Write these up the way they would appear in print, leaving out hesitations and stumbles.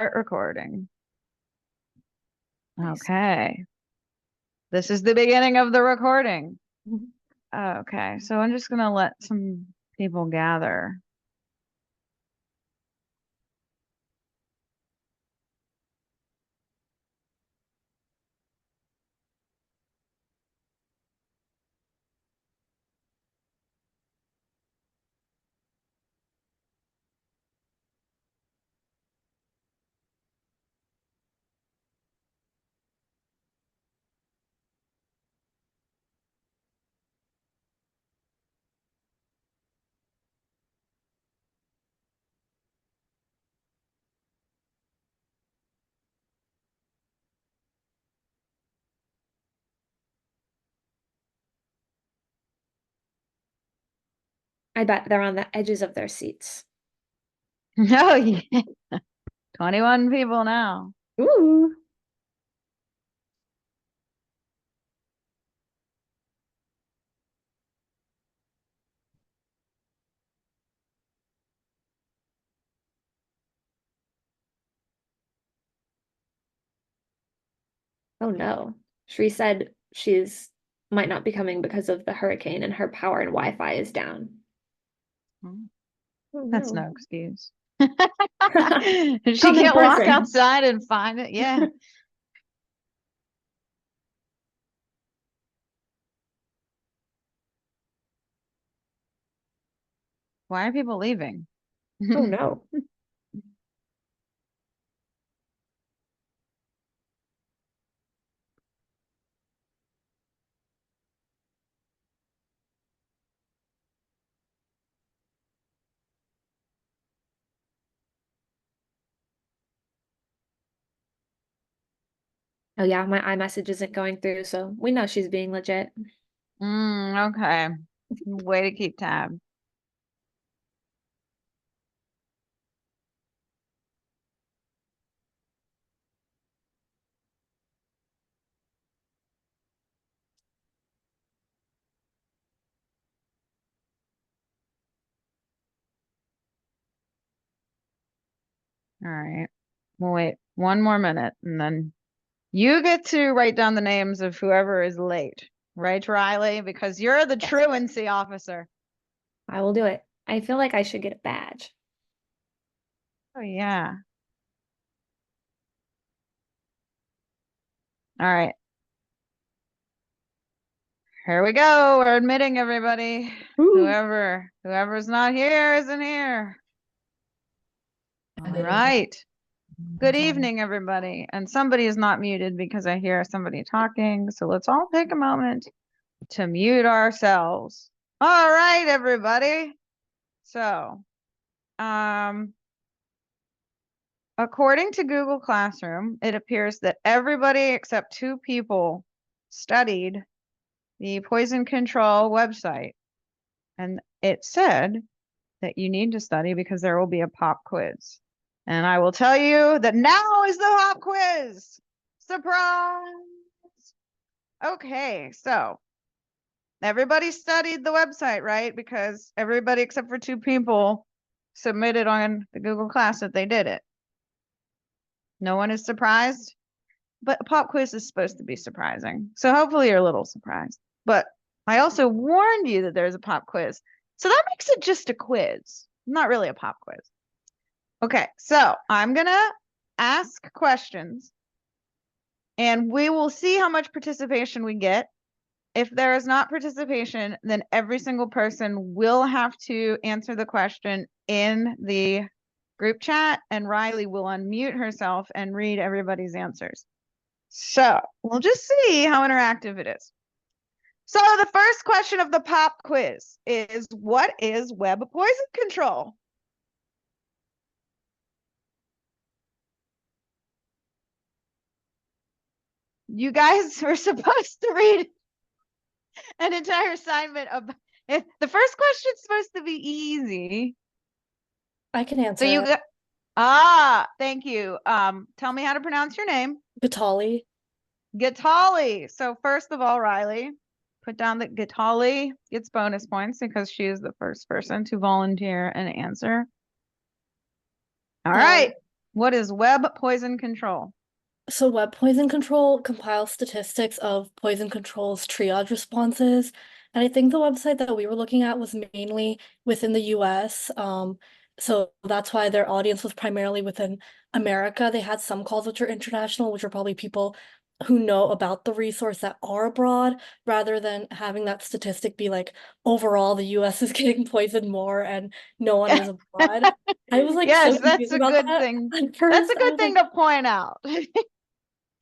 recording. Nice. Okay. This is the beginning of the recording. Mhm. Okay, so I'm just gonna let some people gather. I bet they're on the edges of their seats. Oh yeah. 21 people now. Ooh. Oh no. Shri said she's might not be coming because of the hurricane and her power and Wi-Fi is down. Oh That's no. no excuse. She Come in can't walk person. outside and find it. Yeah. Why are people leaving? Oh no. Oh yeah, my iMessage isn't going through, so we know she's being legit. Okay. Way to keep tab. All right. We'll wait one more minute and then you get to write down the names of whoever is late, right, Riley? Because you're the Yes. truancy officer. I will do it. I feel like I should get a badge. Oh, yeah. All right. Here we go. We're admitting everybody. Ooh. Whoever's not here isn't here. All right. Good evening, everybody. And somebody is not muted because I hear somebody talking. So let's all take a moment to mute ourselves. All right, everybody. So, according to Google Classroom, it appears that everybody except 2 people studied the poison control website. And it said that you need to study because there will be a pop quiz. And I will tell you that now is the pop quiz. Surprise. Okay, so everybody studied the website, right? Because everybody except for 2 people submitted on the Google Class that they did it. No one is surprised, but a pop quiz is supposed to be surprising. So hopefully you're a little surprised. But I also warned you that there's a pop quiz. So that makes it just a quiz, not really a pop quiz. Okay, so I'm gonna ask questions and we will see how much participation we get. If there is not participation, then every single person will have to answer the question in the group chat and Riley will unmute herself and read everybody's answers. So we'll just see how interactive it is. So the first question of the pop quiz is, what is web poison control? You guys were supposed to read an entire assignment of the first question's supposed to be easy. I can So answer you it. got thank you. Tell me how to pronounce your name. Batali. Gatali. So first of all, Riley, put down that Gatali gets bonus points because she is the first person to volunteer an answer. All right. What is web poison control? So web poison control compiles statistics of poison control's triage responses. And I think the website that we were looking at was mainly within the US. So that's why their audience was primarily within America. They had some calls which are international, which are probably people who know about the resource that are abroad, rather than having that statistic be like, overall, the US is getting poisoned more and no one is abroad. I was like so Yes, that's confused a about good that thing. at That's a first. I good was thing like, to point out. I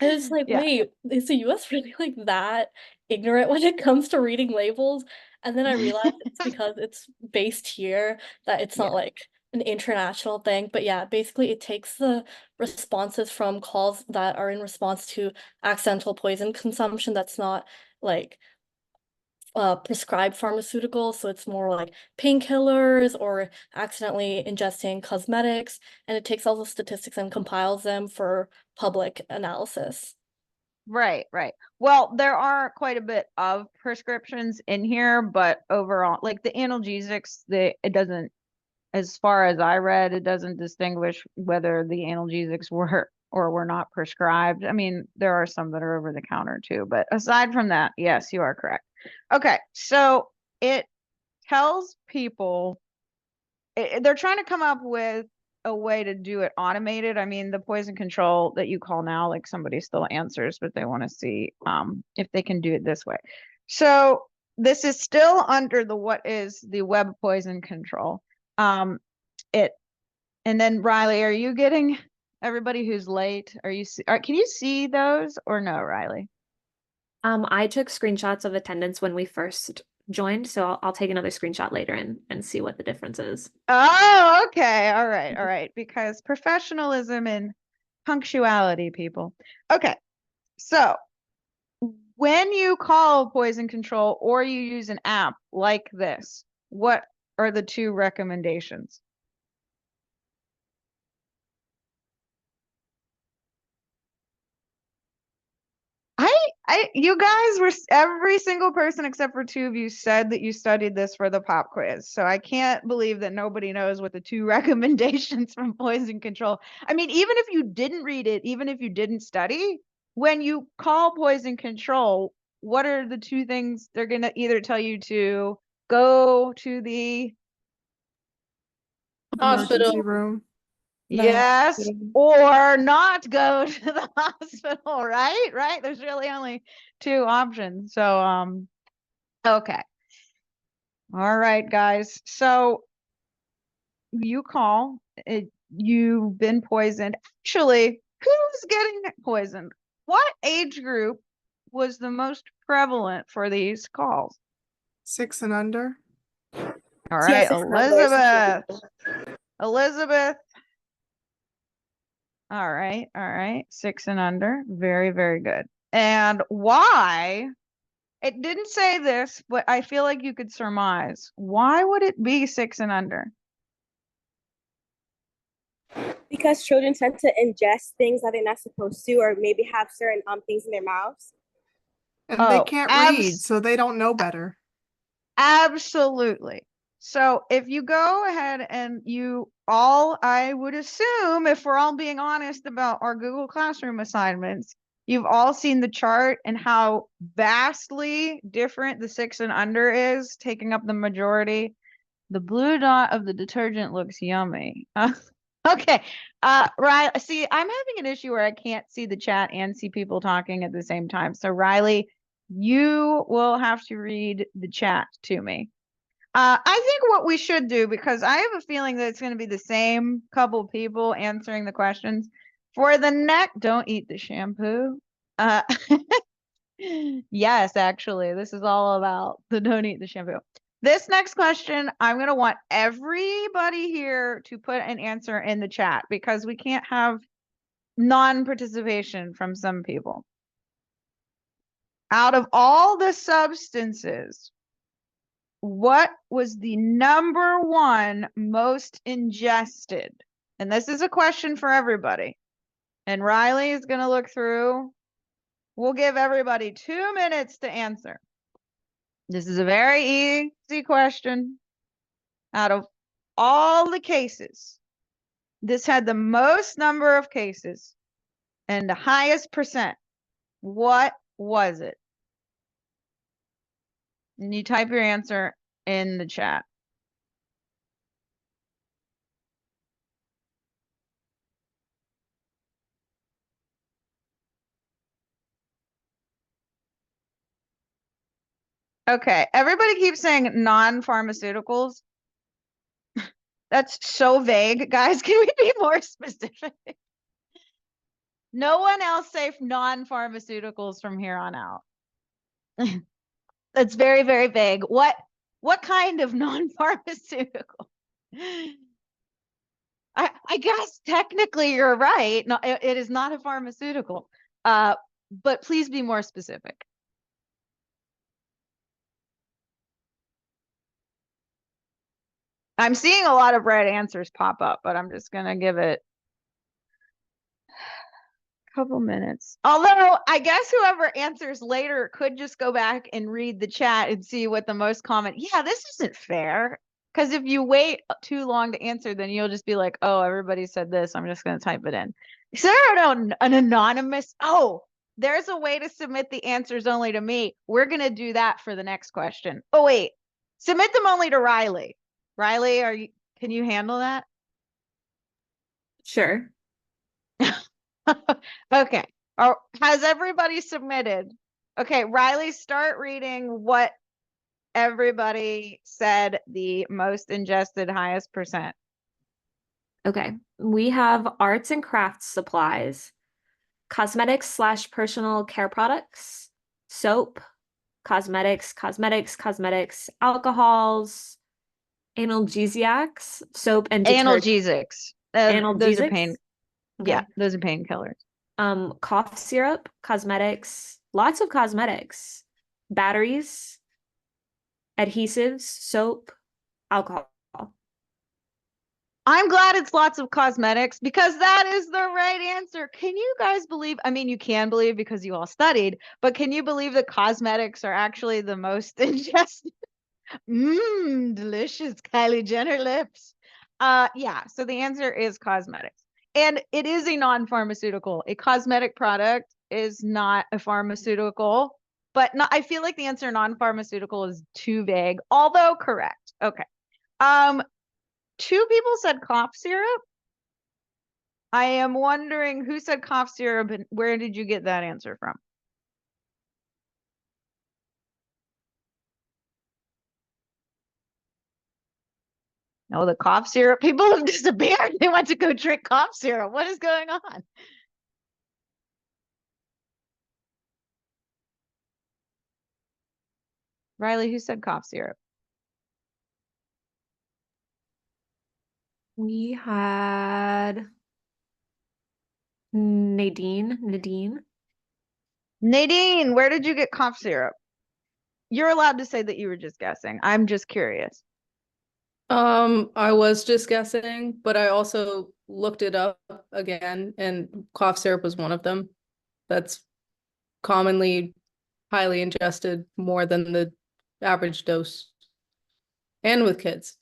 was like, Yeah. wait, is the US really like that ignorant when it comes to reading labels? And then I realized it's because it's based here, that it's Yeah. not like an international thing. But yeah, basically it takes the responses from calls that are in response to accidental poison consumption that's not like prescribed pharmaceuticals, so it's more like painkillers or accidentally ingesting cosmetics, and it takes all the statistics and compiles them for public analysis. Right, right. Well, there are quite a bit of prescriptions in here, but overall, like the analgesics, it doesn't, as far as I read, it doesn't distinguish whether the analgesics were or were not prescribed. I mean, there are some that are over the counter too, but aside from that, yes, you are correct. Okay, so it tells people they're trying to come up with a way to do it automated. I mean, the poison control that you call now, like somebody still answers, but they want to see if they can do it this way. So this is still under the what is the web poison control. It and then Riley, are you getting everybody who's late? Are you can you see those or no, Riley? I took screenshots of attendance when we first joined, so I'll take another screenshot later and see what the difference is. Oh, okay. All right. All right. Because professionalism and punctuality, people. Okay. So when you call poison control or you use an app like this, what are the two recommendations? You guys were, every single person except for two of you said that you studied this for the pop quiz. So I can't believe that nobody knows what the two recommendations from poison control. I mean, even if you didn't read it, even if you didn't study, when you call poison control, what are the two things they're going to either tell you to go to the Emergency Hospital. room. yes, or not go to the hospital, right? Right? There's really only two options. So okay. All right, guys. So you call it, you've been poisoned. Actually, who's getting poisoned? What age group was the most prevalent for these calls? 6 and under. All right, Yes, it's numbers. Elizabeth. Elizabeth. All right. 6 and under. Very, very good. And why? It didn't say this, but I feel like you could surmise. Why would it be 6 and under? Because children tend to ingest things that they're not supposed to, or maybe have certain things in their mouths. And they Oh, can't read, so they don't know better. absolutely. So if you go ahead and you all, I would assume, if we're all being honest about our Google Classroom assignments, you've all seen the chart and how vastly different the 6 and under is, taking up the majority. The blue dot of the detergent looks yummy. Okay. Riley, see, I'm having an issue where I can't see the chat and see people talking at the same time. So Riley, you will have to read the chat to me. I think what we should do, because I have a feeling that it's going to be the same couple people answering the questions for the next, don't eat the shampoo. Uh, yes, actually, this is all about the don't eat the shampoo. This next question, I'm going to want everybody here to put an answer in the chat because we can't have non-participation from some people. Out of all the substances, what was the number one most ingested? And this is a question for everybody. And Riley is going to look through. We'll give everybody 2 minutes to answer. This is a very easy question. Out of all the cases, This had the most number of cases and the highest percent. What was it? And you type your answer in the chat. Okay, everybody keeps saying non-pharmaceuticals. That's so vague, guys. Can we be more specific? No one else say non-pharmaceuticals from here on out. That's very, very vague. What kind of non-pharmaceutical? I guess technically you're right. No, it is not a pharmaceutical. But please be more specific. I'm seeing a lot of right answers pop up, but I'm just gonna give it a couple minutes. Although I guess whoever answers later could just go back and read the chat and see what the most common. Yeah, this isn't fair. Because if you wait too long to answer, then you'll just be like, oh, everybody said this. I'm just gonna type it in. Is there an anonymous? Oh, there's a way to submit the answers only to me. We're gonna do that for the next question. Oh, wait. Submit them only to Riley. Riley, can you handle that? Sure. Okay. Has everybody submitted? Okay, Riley, start reading what everybody said the most ingested highest percent. Okay. We have arts and crafts supplies, cosmetics / personal care products, soap, cosmetics, alcohols, analgesiacs, soap and detergent. Analgesics. Those are pain. Analgesics? Yeah, Okay. those are painkillers. Cough syrup, cosmetics, lots of cosmetics, batteries, adhesives, soap, alcohol. I'm glad it's lots of cosmetics because that is the right answer. Can you guys believe? I mean, you can believe because you all studied, but can you believe that cosmetics are actually the most ingested? Delicious Kylie Jenner lips. Yeah, so the answer is cosmetics. And it is a non-pharmaceutical. A cosmetic product is not a pharmaceutical, but I feel like the answer non-pharmaceutical is too vague, although correct. Okay. 2 people said cough syrup. I am wondering who said cough syrup and where did you get that answer from? Oh, the cough syrup people have disappeared. They went to go drink cough syrup. What is going on? Riley, who said cough syrup? We had Nadine. Nadine, where did you get cough syrup? You're allowed to say that you were just guessing. I'm just curious. I was just guessing, but I also looked it up again, and cough syrup was one of them. That's commonly highly ingested, more than the average dose, and with kids.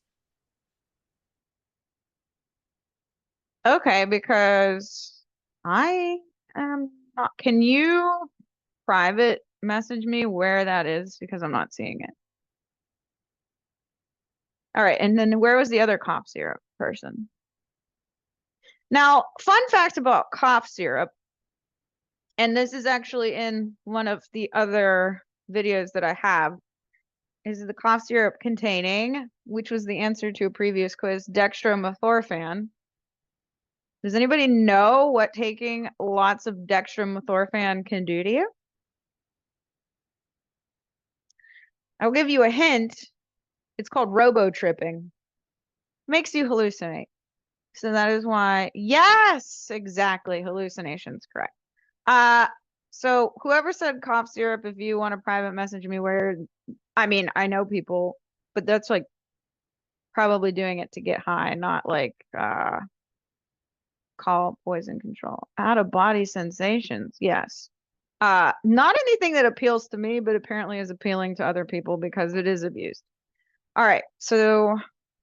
Okay, because I am not. Can you private message me where that is? Because I'm not seeing it. All right, and then where was the other cough syrup person? Now, fun fact about cough syrup, and this is actually in one of the other videos that I have, is the cough syrup containing, which was the answer to a previous quiz, dextromethorphan. Does anybody know what taking lots of dextromethorphan can do to you? I'll give you a hint. It's called robo-tripping. Makes you hallucinate. So that is why, yes, exactly. Hallucinations, correct. So whoever said cough syrup, if you want to private message me where, I mean, I know people, but that's like probably doing it to get high, not like call poison control. Out of body sensations, yes. Not anything that appeals to me, but apparently is appealing to other people because it is abused. All right, so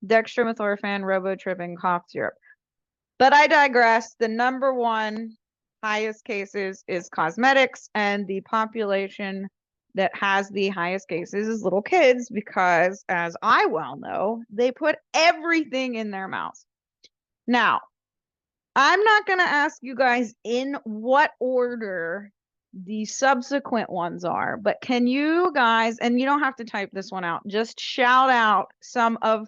dextromethorphan, robo-tripping, cough syrup. But I digress. The number one highest cases is cosmetics, and the population that has the highest cases is little kids because, as I well know, they put everything in their mouths. Now, I'm not going to ask you guys in what order the subsequent ones are, but can you guys, and you don't have to type this one out, just shout out some of,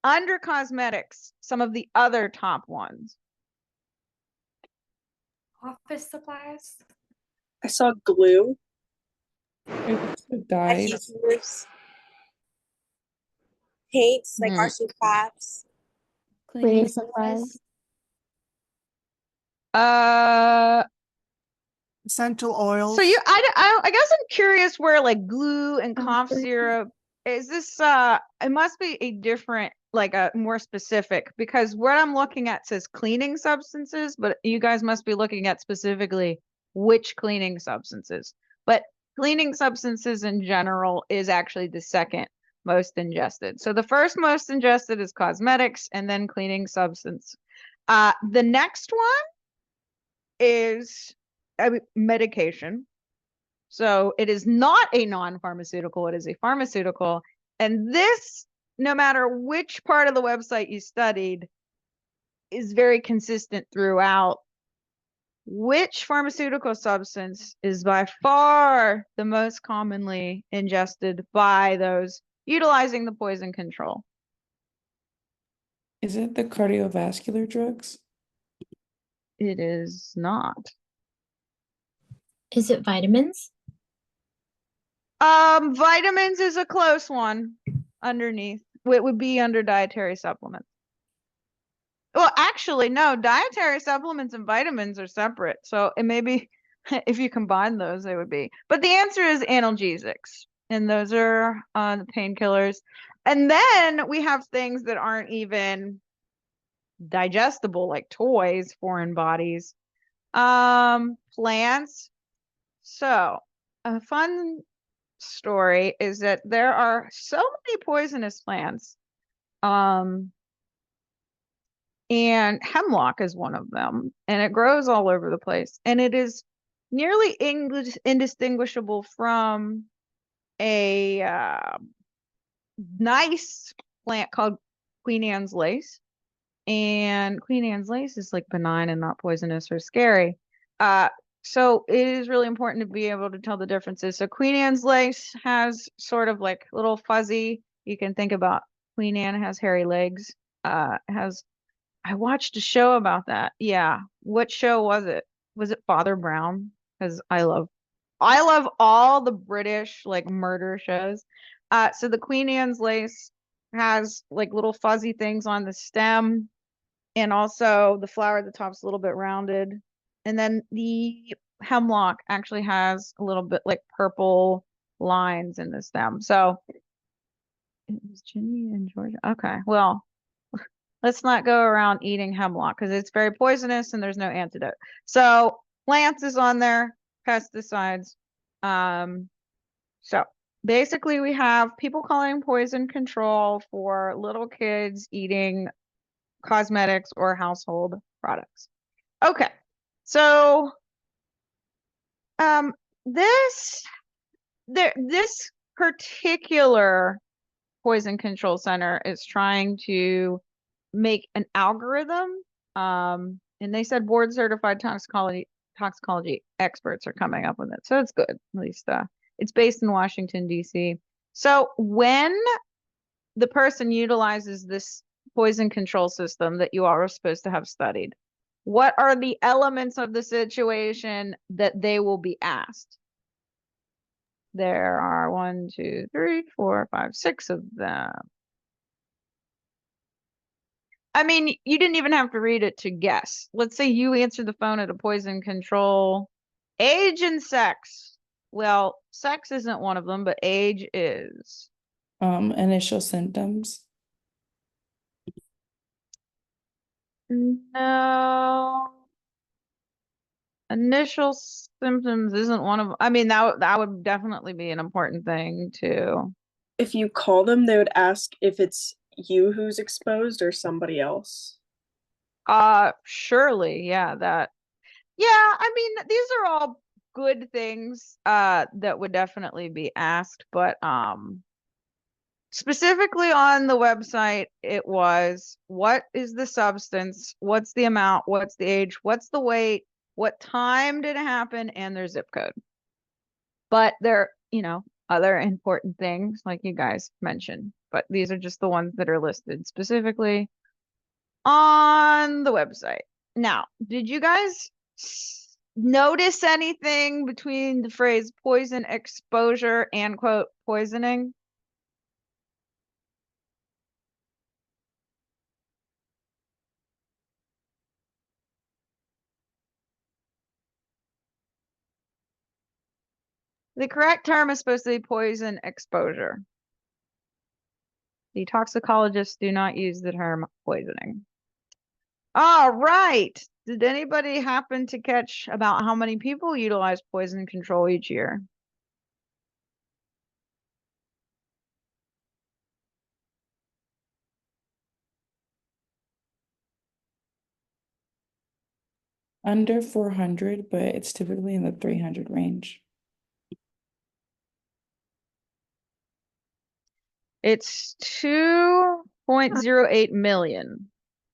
under cosmetics, some of the other top ones. Office supplies. I saw glue, Died. adhesives, paints, like Mm. arts and crafts. Cleaning supplies. Essential oils. So I guess I'm curious where like glue and cough syrup, is this, it must be a different, like a more specific, because what I'm looking at says cleaning substances, but you guys must be looking at specifically which cleaning substances. But cleaning substances in general is actually the second most ingested. So the first most ingested is cosmetics and then cleaning substance. The next one is medication. So it is not a non-pharmaceutical, it is a pharmaceutical. And this, no matter which part of the website you studied, is very consistent throughout. Which pharmaceutical substance is by far the most commonly ingested by those utilizing the poison control? Is it the cardiovascular drugs? It is not. Is it vitamins? Vitamins is a close one underneath. It would be under dietary supplements. Well, actually, no, dietary supplements and vitamins are separate. So it may be if you combine those, they would be. But the answer is analgesics. And those are the painkillers. And then we have things that aren't even digestible, like toys, foreign bodies. Plants. So a fun story is that there are so many poisonous plants. And hemlock is one of them, and it grows all over the place, and it is nearly indistinguishable from a nice plant called Queen Anne's lace. And Queen Anne's lace is like benign and not poisonous or scary. So it is really important to be able to tell the differences. So Queen Anne's lace has sort of like little fuzzy, you can think about Queen Anne has hairy legs, I watched a show about that. Yeah. What show was it? Was it Father Brown? Because I love all the British like murder shows. So the Queen Anne's lace has like little fuzzy things on the stem, and also the flower at the top's a little bit rounded. And then the hemlock actually has a little bit like purple lines in the stem. So it was Jimmy and Georgia. Okay. Well, let's not go around eating hemlock because it's very poisonous and there's no antidote. So plants is on there, pesticides. So basically we have people calling poison control for little kids eating cosmetics or household products. Okay. So this particular poison control center is trying to make an algorithm, and they said board certified toxicology experts are coming up with it, so it's good. At least it's based in Washington DC. So when the person utilizes this poison control system that you all are supposed to have studied, what are the elements of the situation that they will be asked? There are 1, 2, 3, 4, 5, 6 of them. I mean, you didn't even have to read it to guess. Let's say you answered the phone at a poison control. Age and sex. Well, sex isn't one of them, but age is. Initial symptoms. No. Initial symptoms isn't one of, I mean, that would definitely be an important thing too. If you call them, they would ask if it's you who's exposed or somebody else. Surely, yeah, I mean, these are all good things that would definitely be asked, but specifically on the website, it was what is the substance, what's the amount, what's the age, what's the weight, what time did it happen, and their zip code. But there, other important things like you guys mentioned, but these are just the ones that are listed specifically on the website. Now, did you guys notice anything between the phrase poison exposure and quote poisoning? The correct term is supposed to be poison exposure. The toxicologists do not use the term poisoning. All right. Did anybody happen to catch about how many people utilize poison control each year? Under 400, but it's typically in the 300 range. It's 2.08 million.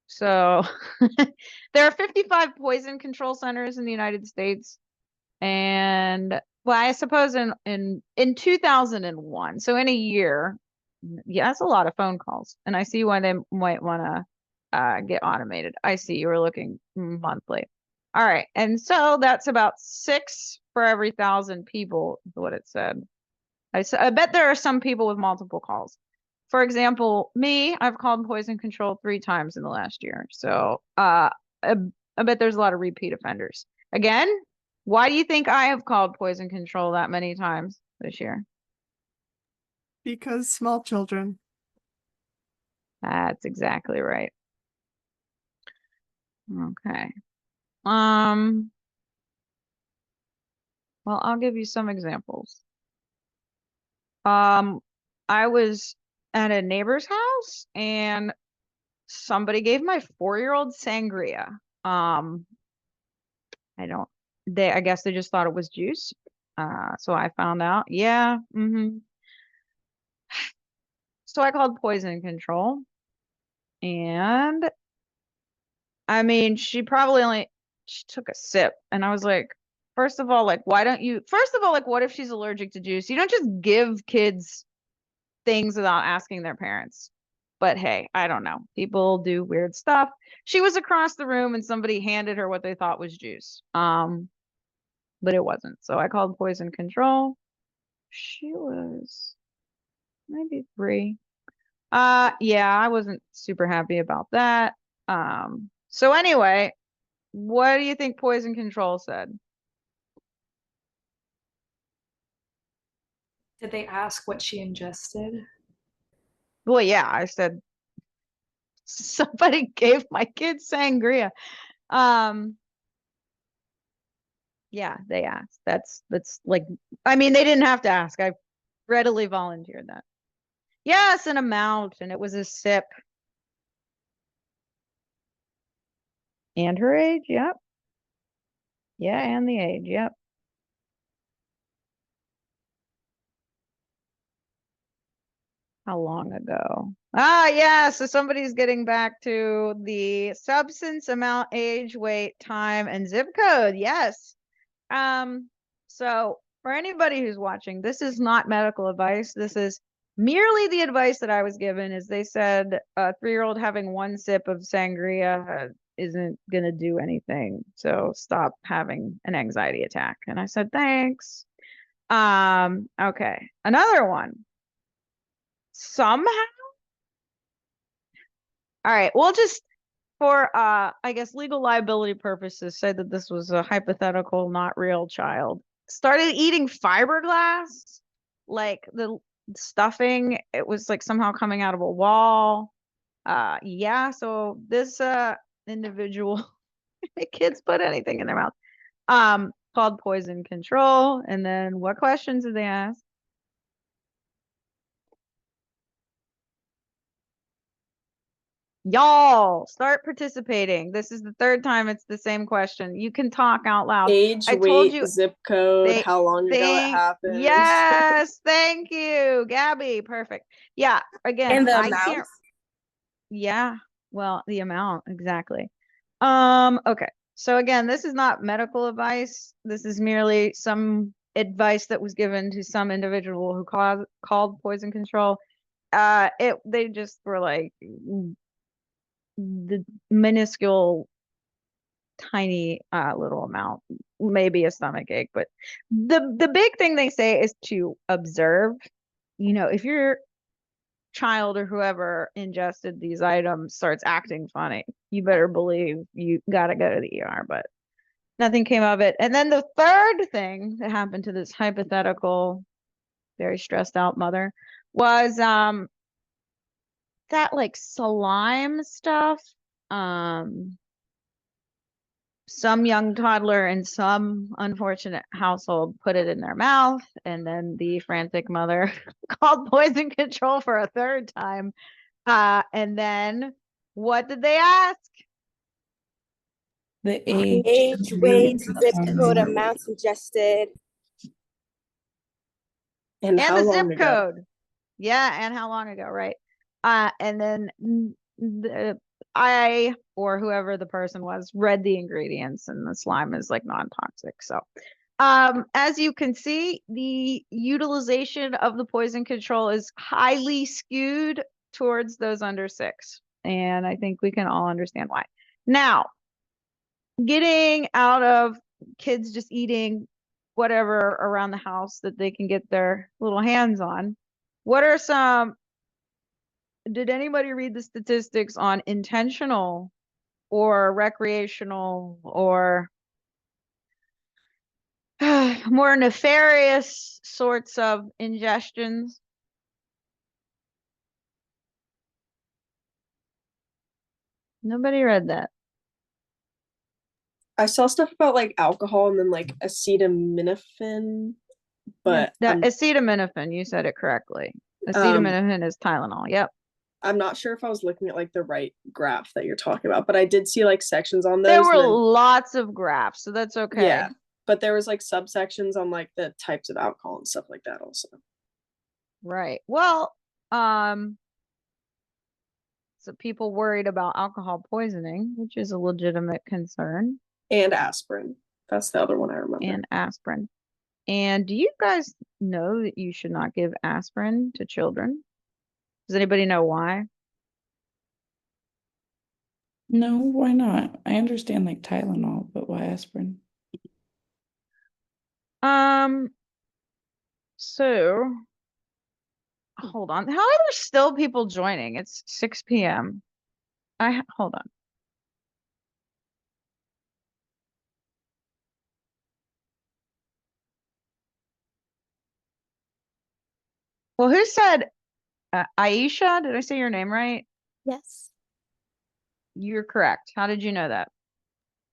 So there are 55 poison control centers in the United States. And well, I suppose in 2001, so in a year, yeah, that's a lot of phone calls. And I see why they might want to get automated. I see you were looking monthly. All right. And so that's about 6 for every 1,000 people, is what it said. I bet there are some people with multiple calls. For example, me, I've called poison control 3 times in the last year. So I bet there's a lot of repeat offenders. Again, why do you think I have called poison control that many times this year? Because small children. That's exactly right. Okay. Well, I'll give you some examples. I was at a neighbor's house and somebody gave my 4-year-old sangria. I guess they just thought it was juice. So I found out. Yeah. So I called poison control. And I mean, she took a sip. And I was like, first of all, like, what if she's allergic to juice? You don't just give kids things without asking their parents. But hey, I don't know. People do weird stuff. She was across the room and somebody handed her what they thought was juice. But it wasn't. So I called poison control. She was maybe 3. Yeah, I wasn't super happy about that. So anyway, what do you think poison control said? Did they ask what she ingested? Well, yeah, I said somebody gave my kids sangria. Yeah, they asked. That's like, I mean, they didn't have to ask. I readily volunteered that. Yes, an amount, and it was a sip. And her age, yep. Yeah, and the age, yep. How long ago? Yeah, so somebody's getting back to the substance, amount, age, weight, time, and zip code. Yes. So for anybody who's watching, this is not medical advice. This is merely the advice that I was given. Is they said a 3-year-old having 1 sip of sangria isn't gonna do anything. So stop having an anxiety attack. And I said, thanks. Okay. Another one. Somehow. All right. We'll just for I guess legal liability purposes say that this was a hypothetical, not real child. Started eating fiberglass, like the stuffing, it was like somehow coming out of a wall. Yeah, so this individual kids put anything in their mouth. Called poison control. And then what questions did they ask? Y'all start participating. This is the third time it's the same question. You can talk out loud. Age, I told weight, you zip code, they how long ago it think happened. yes, thank you, Gabby. Perfect. Yeah, again, And the I amount. can't. Yeah, well, the amount exactly. Okay. So again, this is not medical advice. This is merely some advice that was given to some individual who called poison control. They just were like the minuscule tiny little amount, maybe a stomach ache, but the big thing they say is to observe. You know, if your child or whoever ingested these items starts acting funny, you better believe you got to go to the ER, but nothing came of it. And then the third thing that happened to this hypothetical very stressed out mother was that like slime stuff. Some young toddler in some unfortunate household put it in their mouth, and then the frantic mother called poison control for a third time. And then what did they ask? The age. Age, weight, zip code, amounts ingested. And And how the long zip ago? code. Yeah, and how long ago, right? And then I or whoever the person was read the ingredients, and the slime is like non-toxic. So as you can see, the utilization of the poison control is highly skewed towards those under 6. And I think we can all understand why. Now, getting out of kids just eating whatever around the house that they can get their little hands on, what are some, did anybody read the statistics on intentional or recreational or more nefarious sorts of ingestions? Nobody read that. I saw stuff about like alcohol and then like acetaminophen, but Acetaminophen, you said it correctly. Acetaminophen is Tylenol. Yep. I'm not sure if I was looking at like the right graph that you're talking about, but I did see like sections on those. There were and then, lots of graphs, so that's okay. yeah, but there was like subsections on like the types of alcohol and stuff like that also. Right. Well, so people worried about alcohol poisoning, which is a legitimate concern. And aspirin. That's the other one I remember. And aspirin. And do you guys know that you should not give aspirin to children? Does anybody know why? No, why not? I understand like Tylenol, but why aspirin? So hold on. How are there still people joining? It's 6 p.m. Hold on. Well, who said Aisha? Did I say your name right? Yes. You're correct. How did you know that?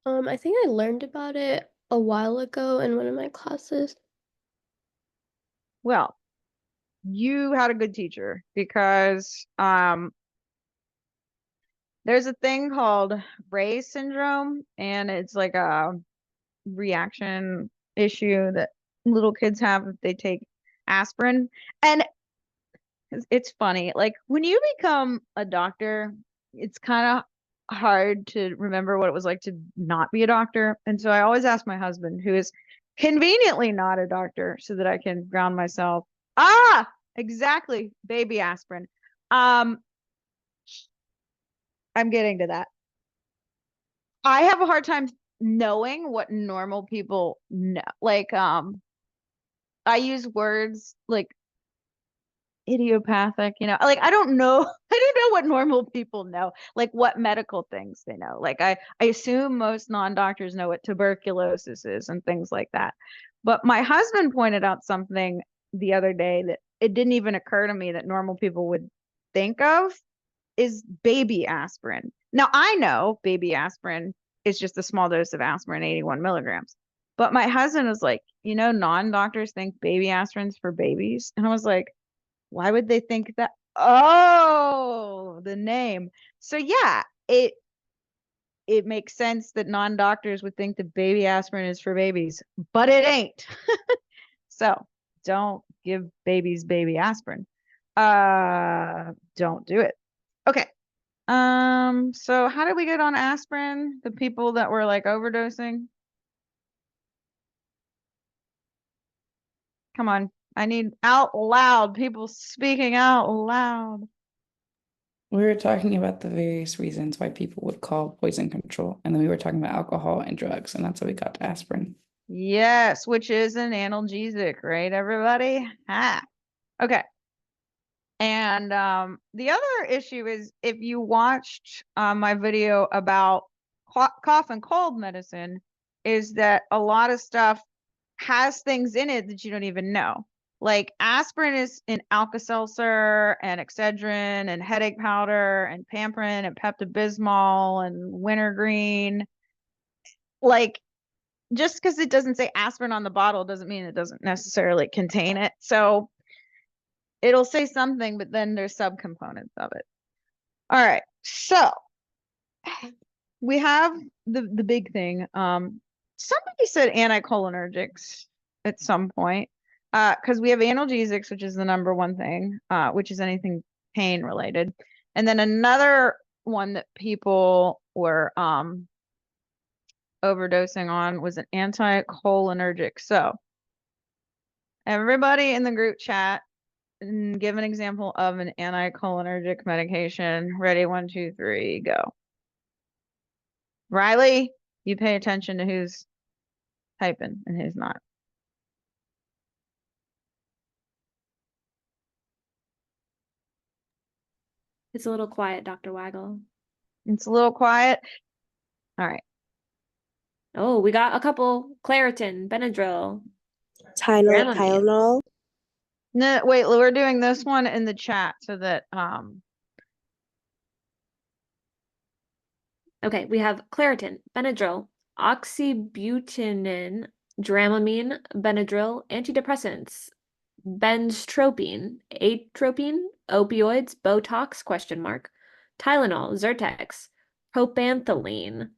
I think I learned about it a while ago in one of my classes. Well, you had a good teacher because there's a thing called Rey syndrome, and it's like a reaction issue that little kids have if they take aspirin. And it's funny, like when you become a doctor, it's kind of hard to remember what it was like to not be a doctor. And so I always ask my husband, who is conveniently not a doctor, so that I can ground myself. Exactly, baby aspirin. I'm getting to that. I have a hard time knowing what normal people know. Like I use words like idiopathic, like I don't know what normal people know, like what medical things they know. Like I assume most non-doctors know what tuberculosis is and things like that. But my husband pointed out something the other day that it didn't even occur to me that normal people would think of, is baby aspirin. Now I know baby aspirin is just a small dose of aspirin, 81 milligrams. But my husband was like, non-doctors think baby aspirin's for babies. And I was like, why would they think that? Oh, the name. So yeah, it makes sense that non-doctors would think that baby aspirin is for babies, but it ain't. So don't give babies baby aspirin. Don't do it. Okay. So how did we get on aspirin? The people that were like overdosing? Come on. I need out loud, people speaking out loud. We were talking about the various reasons why people would call poison control, and then we were talking about alcohol and drugs, and that's how we got to aspirin. Yes, which is an analgesic, right, everybody? Okay. And the other issue is if you watched my video about cough and cold medicine, is that a lot of stuff has things in it that you don't even know. Like aspirin is in Alka-Seltzer and Excedrin and headache powder and Pamprin and Pepto-Bismol and wintergreen. Like, just because it doesn't say aspirin on the bottle doesn't mean it doesn't necessarily contain it. So it'll say something, but then there's subcomponents of it. All right, so we have the big thing. Somebody said anticholinergics at some point, because we have analgesics, which is the number one thing, which is anything pain related, and then another one that people were overdosing on was an anticholinergic. So everybody in the group chat, give an example of an anticholinergic medication. Ready? 1, 2, 3, go. Riley, you pay attention to who's typing and who's not. It's a little quiet, Dr. Waggle. It's a little quiet. All right. Oh, we got a couple. Claritin, Benadryl. Tylenol. Tylenol. No, wait, we're doing this one in the chat so that Okay, we have Claritin, Benadryl, oxybutynin, Dramamine, Benadryl, antidepressants, benztropine, atropine, opioids, Botox, question mark, Tylenol, Zyrtex, propanthyline,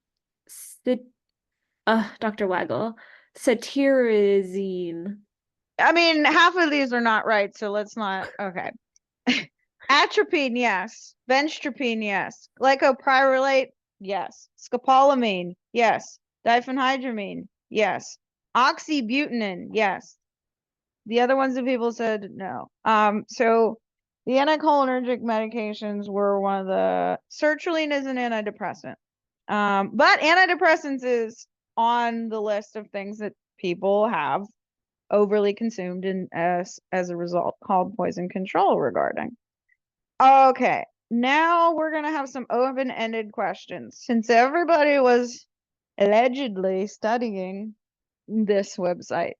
Dr. Waggle, cetirizine. I mean, half of these are not right, so let's not. Okay. Atropine, yes. Benztropine, yes. Glycopyrrolate, yes. Scopolamine, yes. Diphenhydramine, yes. Oxybutynin, yes. The other ones that people said no. So the anticholinergic medications were one of the sertraline is an antidepressant. But antidepressants is on the list of things that people have overly consumed and as a result called poison control regarding. Okay, now we're gonna have some open-ended questions. Since everybody was allegedly studying this website,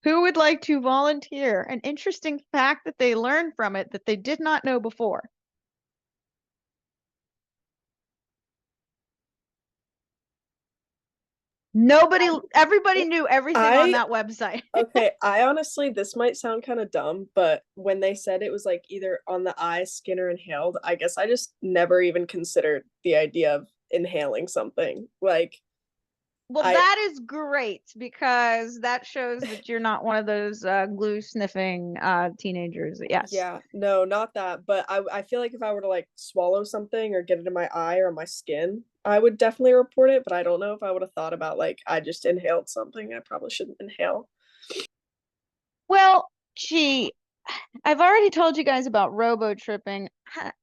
who would like to volunteer an interesting fact that they learned from it that they did not know before? Everybody knew everything on that website. Okay, I honestly, this might sound kind of dumb, but when they said it was like either on the eye, skin, or inhaled, I guess I just never even considered the idea of inhaling something. Like, well, that is great because that shows that you're not one of those glue sniffing teenagers. Yes. Yeah, no, not that. But I feel like if I were to like swallow something or get it in my eye or my skin, I would definitely report it. But I don't know if I would have thought about like I just inhaled something. I probably shouldn't inhale. Well, gee, I've already told you guys about robo tripping.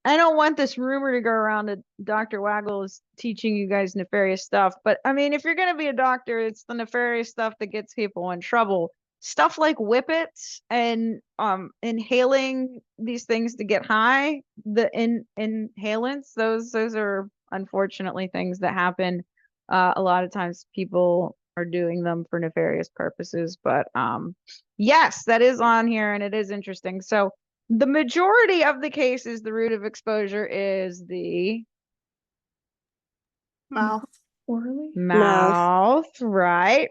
I don't want this rumor to go around that Dr. Waggle is teaching you guys nefarious stuff. But I mean, if you're going to be a doctor, it's the nefarious stuff that gets people in trouble. Stuff like whippets and inhaling these things to get high, the inhalants, those are unfortunately things that happen. A lot of times people are doing them for nefarious purposes, but yes, that is on here and it is interesting. So the majority of the cases, the route of exposure is the Mouth. Orally? mouth. Right.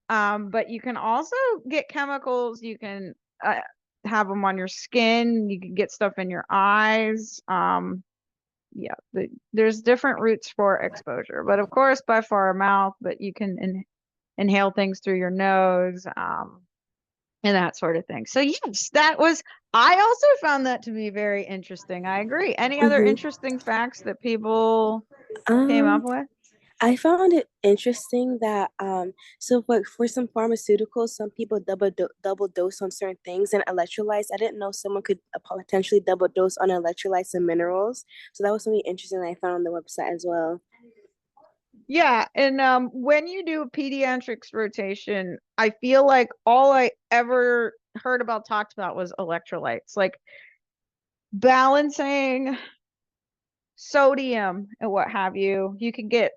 But you can also get chemicals. You can have them on your skin. You can get stuff in your eyes. yeah, there's different routes for exposure, but of course by far mouth, but you can inhale things through your nose, and that sort of thing. So yes, I also found that to be very interesting. I agree. Any other Mhm. interesting facts that people came up with? I found it interesting that so for some pharmaceuticals, some people double dose on certain things and electrolytes. I didn't know someone could potentially double dose on electrolytes and minerals. So that was something interesting that I found on the website as well. Yeah, and when you do a pediatrics rotation, I feel like all I ever heard about talked about was electrolytes, like balancing sodium and what have you. You can get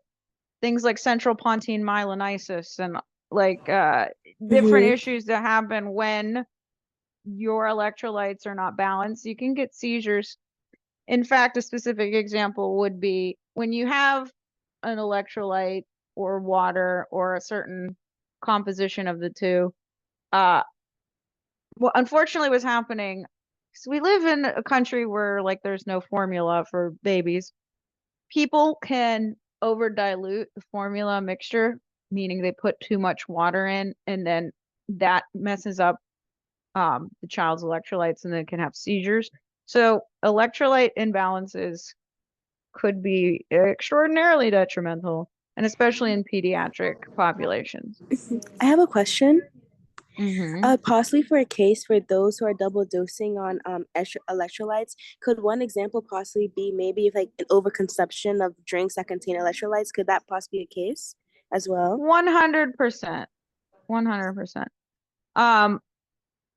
things like central pontine myelinitis and like different Mhm. issues that happen when your electrolytes are not balanced. You can get seizures. In fact, a specific example would be when you have an electrolyte or water or a certain composition of the two. Well, unfortunately, what's happening, so we live in a country where like there's no formula for babies. People can over dilute the formula mixture, meaning they put too much water in, and then that messes up the child's electrolytes, and then can have seizures. So electrolyte imbalances could be extraordinarily detrimental, and especially in pediatric populations. I have a question. Mm-hmm. Possibly for a case for those who are double dosing on electrolytes, could one example possibly be maybe if like an overconsumption of drinks that contain electrolytes? Could that possibly be a case as well? 100%. 100%.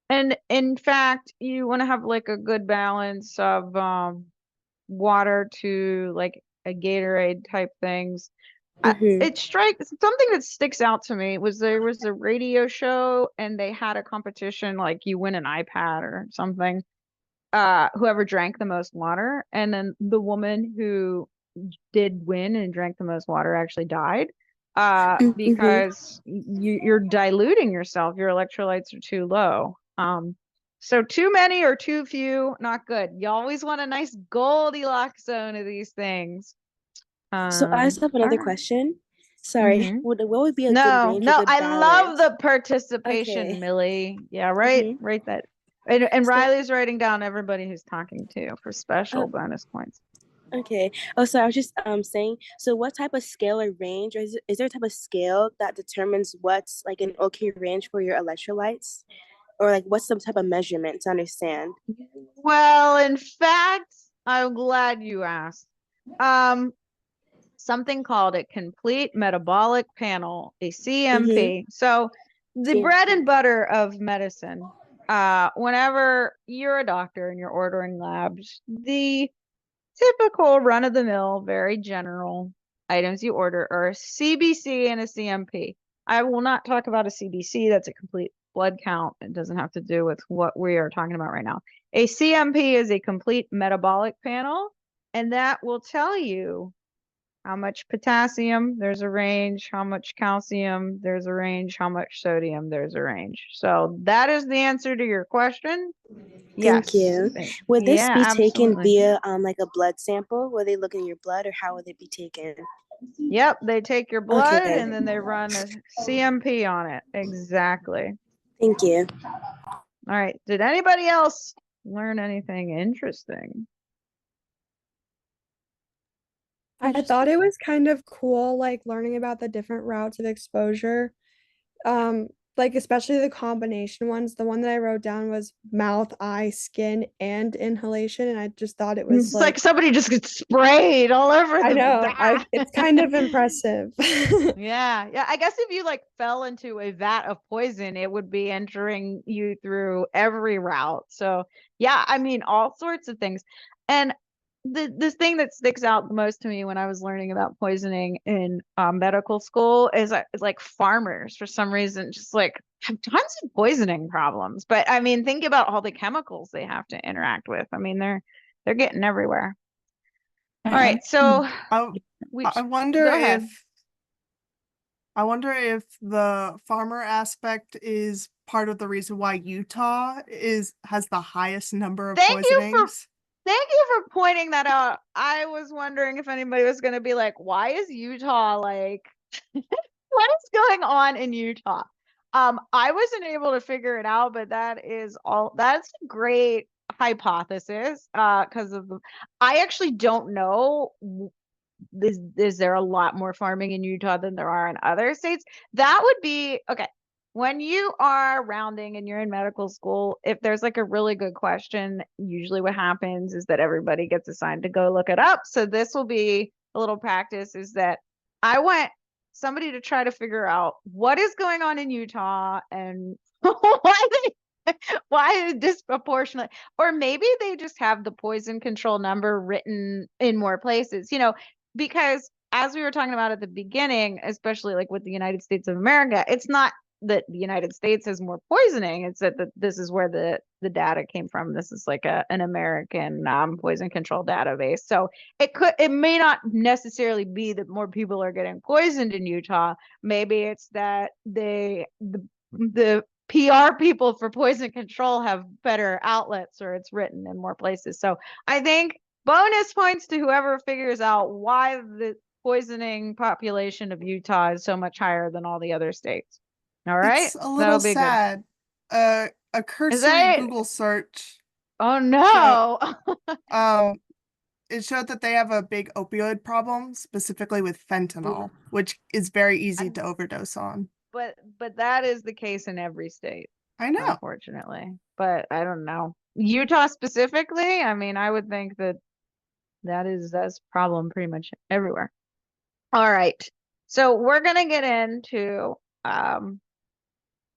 And in fact, you want to have like a good balance of water to like a Gatorade type things. Mhm. It strikes something that sticks out to me was there was a radio show and they had a competition like you win an iPad or something. Whoever drank the most water, and then the woman who did win and drank the most water actually died. Mhm. Because you're diluting yourself. Your electrolytes are too low. So too many or too few, not good. You always want a nice Goldilocks zone of these things. So I just have All another right. question. Sorry, Mhm. what would be a good No, range, a no, good I love balance? the participation, Okay. Millie. Yeah, right, Mhm. right that. And So Riley's writing down everybody who's talking to for special bonus points. okay. Oh, so I was just saying. So what type of scale or range, or is there a type of scale that determines what's like an okay range for your electrolytes, or like what's some type of measurement to understand? Well, in fact, I'm glad you asked. Something called a complete metabolic panel, a CMP. So the bread and butter of medicine, whenever you're a doctor and you're ordering labs, the typical run-of-the-mill, very general items you order are a CBC and a CMP. I will not talk about a CBC. That's a complete blood count. It doesn't have to do with what we are talking about right now. A CMP is a complete metabolic panel, and that will tell you how much potassium, there's a range, how much calcium, there's a range, how much sodium, there's a range. So that is the answer to your question. Thank Yes. you. Would this Yeah, be taken absolutely. via like a blood sample? Will they look in your blood, or how would it be taken? Yep, they take your blood Okay. and then they run a CMP on it. Exactly. Thank you. All right. Did anybody else learn anything interesting? I thought it was kind of cool, like learning about the different routes of exposure. Like especially the combination ones. The one that I wrote down was mouth, eye, skin, and inhalation, and I just thought it was It's like somebody just gets sprayed all over I the know, it's kind of impressive. Yeah, yeah. I guess if you like fell into a vat of poison, it would be entering you through every route. So yeah, I mean all sorts of things. And the thing that sticks out the most to me when I was learning about poisoning in medical school is like farmers for some reason just like have tons of poisoning problems. But I mean, think about all the chemicals they have to interact with. I mean, they're getting everywhere. All right, so I wonder go ahead. if the farmer aspect is part of the reason why Utah has the highest number of Thank you for poisonings. Thank you for pointing that out. I was wondering if anybody was going to be like, why is Utah like, what is going on in Utah? I wasn't able to figure it out, but that's a great hypothesis. Because I actually don't know. Is there a lot more farming in Utah than there are in other states? That would be okay. When you are rounding and you're in medical school, if there's like a really good question, usually what happens is that everybody gets assigned to go look it up. So this will be a little practice, is that I want somebody to try to figure out what is going on in Utah and why disproportionately, or maybe they just have the poison control number written in more places, because as we were talking about at the beginning, especially like with the United States of America, it's not that the United States has more poisoning. It's that this is where the data came from. This is like an American poison control database. So it may not necessarily be that more people are getting poisoned in Utah. Maybe it's that the PR people for poison control have better outlets, or it's written in more places. So I think bonus points to whoever figures out why the poisoning population of Utah is so much higher than all the other states. All right. It's a little sad. A cursory Google search. Oh no. It showed that they have a big opioid problem, specifically with fentanyl, which is very easy to overdose on. But that is the case in every state. I know. Unfortunately. But I don't know. Utah specifically, I mean, I would think that's a problem pretty much everywhere. All right. So we're gonna get into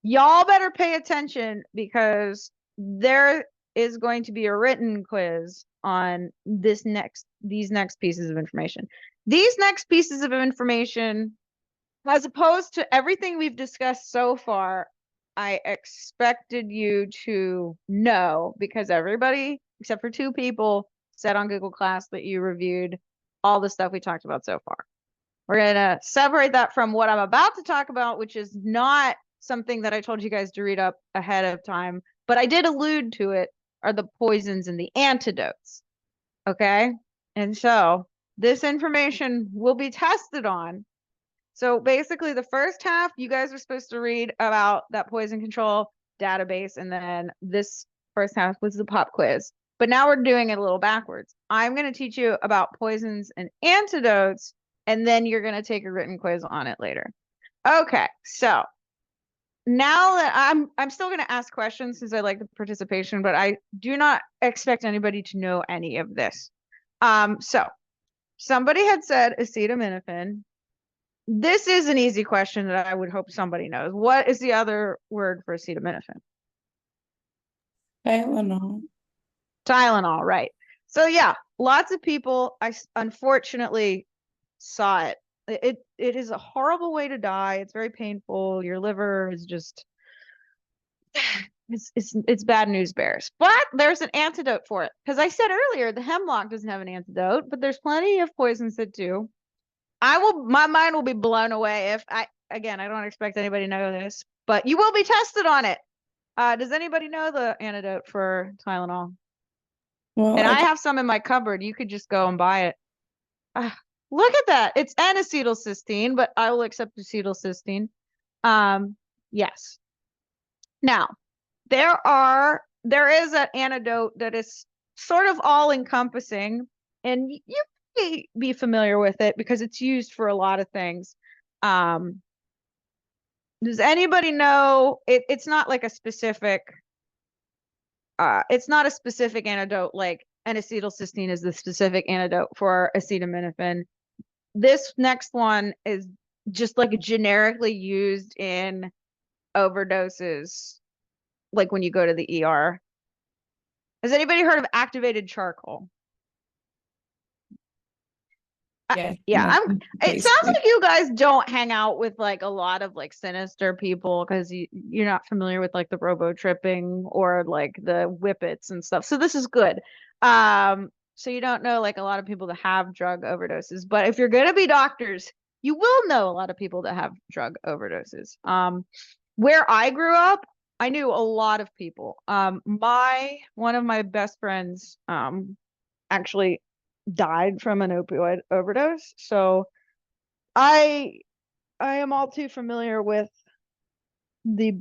y'all better pay attention, because there is going to be a written quiz on these next pieces of information. These next pieces of information, as opposed to everything we've discussed so far, I expected you to know, because everybody except for 2 people said on Google Class that you reviewed all the stuff we talked about so far. We're going to separate that from what I'm about to talk about, which is not something that I told you guys to read up ahead of time, but I did allude to it, are the poisons and the antidotes. Okay? And so this information will be tested on. So basically the first half, you guys are supposed to read about that poison control database, and then this first half was the pop quiz. But now we're doing it a little backwards. I'm going to teach you about poisons and antidotes, and then you're going to take a written quiz on it later. Okay, so now that I'm still going to ask questions since I like the participation, but I do not expect anybody to know any of this. So somebody had said acetaminophen. This is an easy question that I would hope somebody knows. What is the other word for acetaminophen? Tylenol. Tylenol, right. So yeah, lots of people, I unfortunately saw it. It is a horrible way to die. It's very painful. Your liver is just, it's bad news bears. But there's an antidote for it. Because I said earlier, the hemlock doesn't have an antidote, but there's plenty of poisons that do. My mind will be blown away if I don't expect anybody to know this, but you will be tested on it. Does anybody know the antidote for Tylenol? Well, And I have some in my cupboard. You could just go and buy it. Look at that. It's N-acetylcysteine, but I will accept acetylcysteine. Yes. Now, there is an antidote that is sort of all encompassing, and you may be familiar with it because it's used for a lot of things. Does anybody know it's not like a specific it's not a specific antidote like N-acetylcysteine is the specific antidote for acetaminophen. This next one is just like generically used in overdoses, like when you go to the ER. Has anybody heard of activated charcoal? Yeah, it sounds like you guys don't hang out with like a lot of like sinister people because you're not familiar with like the robo tripping or like the whippets and stuff. So this is good. So you don't know like a lot of people that have drug overdoses, but if you're gonna be doctors, you will know a lot of people that have drug overdoses. Where I grew up, I knew a lot of people. One of my best friends, actually died from an opioid overdose. So I am all too familiar with the,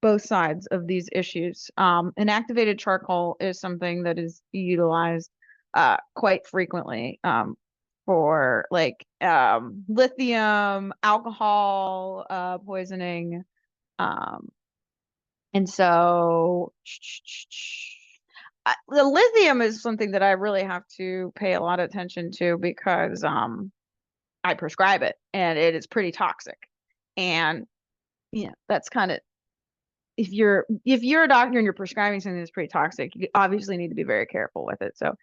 both sides of these issues. And activated charcoal is something that is utilized quite frequently for like lithium, alcohol poisoning. And so the lithium is something that I really have to pay a lot of attention to because I prescribe it and it is pretty toxic. And that's kind of, if you're a doctor and you're prescribing something that's pretty toxic, you obviously need to be very careful with it. So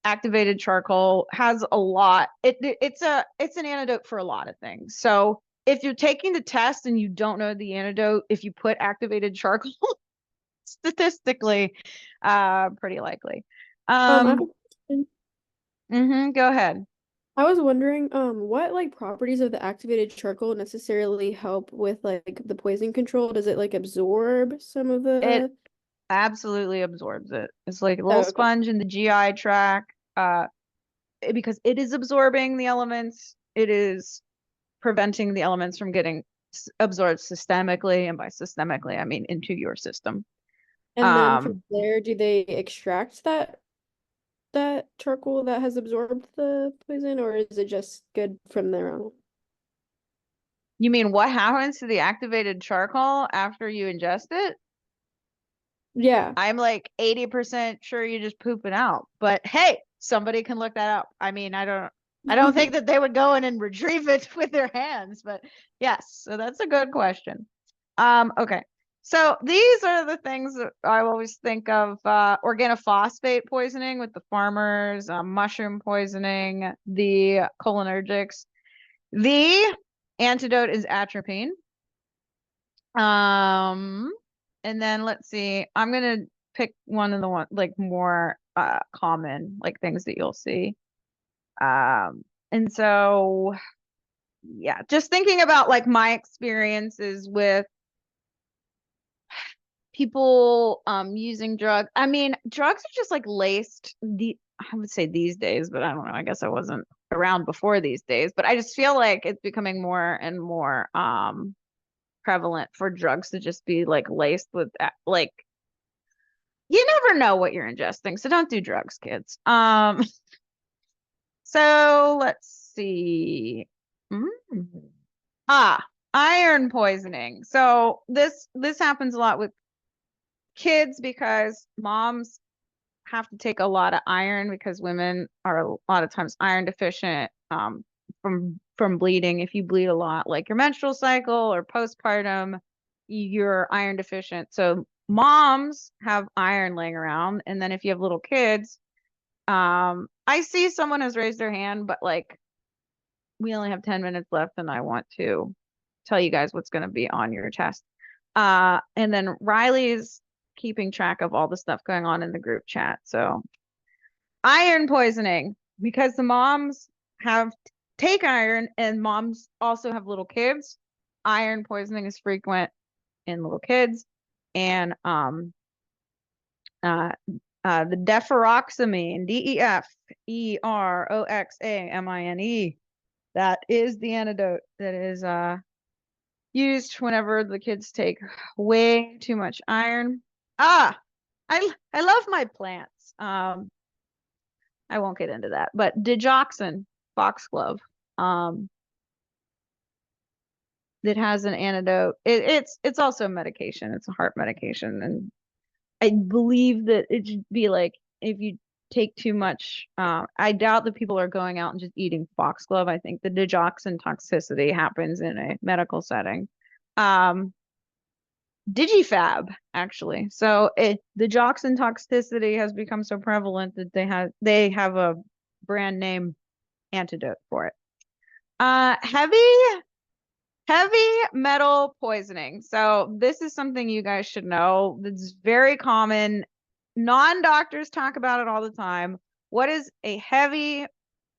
activated charcoal has a lot. It's an antidote for a lot of things. So if you're taking the test and you don't know the antidote, if you put activated charcoal, statistically, pretty likely. I have a question. Go ahead. I was wondering, what like properties of the activated charcoal necessarily help with like the poison control? Does it like absorb some of It the? absolutely absorbs it. It's like a Oh, little okay. sponge in the GI tract. Because it is absorbing the elements, it is preventing the elements from getting absorbed systemically, and by systemically I mean into your system. And then from there, do they extract that charcoal that has absorbed the poison, or is it just good from there on? You mean what happens to the activated charcoal after you ingest it? Yeah. I'm like 80% sure you just poop it out. But hey, somebody can look that up. I mean, I don't think that they would go in and retrieve it with their hands, but yes, so that's a good question. Okay. So these are the things that I always think of: organophosphate poisoning with the farmers, mushroom poisoning, the cholinergics. The antidote is atropine. And then let's see, I'm gonna pick one of the like more common like things that you'll see. And so yeah, just thinking about like my experiences with people using drugs. I mean, drugs are just like laced I would say these days, but I don't know. I guess I wasn't around before these days, but I just feel like it's becoming more and more prevalent for drugs to just be like laced with like, you never know what you're ingesting, so don't do drugs, kids. So let's see. Iron poisoning. So this happens a lot with kids because moms have to take a lot of iron because women are a lot of times iron deficient from bleeding. If you bleed a lot, like your menstrual cycle or postpartum, you're iron deficient. So moms have iron laying around, and then if you have little kids, I see someone has raised their hand, but like we only have 10 minutes left and I want to tell you guys what's going to be on your test. And then Riley's keeping track of all the stuff going on in the group chat. So iron poisoning, because the moms take iron and moms also have little kids. Iron poisoning is frequent in little kids. And the deferoxamine, DEFEROXAMINE, that is the antidote that is used whenever the kids take way too much iron. I love my plants. I won't get into that, but digoxin, foxglove, that has an antidote. It's also a medication. It's a heart medication, and I believe that it should be like if you take too much. I doubt that people are going out and just eating foxglove. I think the digoxin toxicity happens in a medical setting. Digifab, actually. So the digoxin toxicity has become so prevalent that they have a brand name antidote for it. Heavy metal poisoning. So this is something you guys should know. It's very common. Non-doctors talk about it all the time. What is a heavy?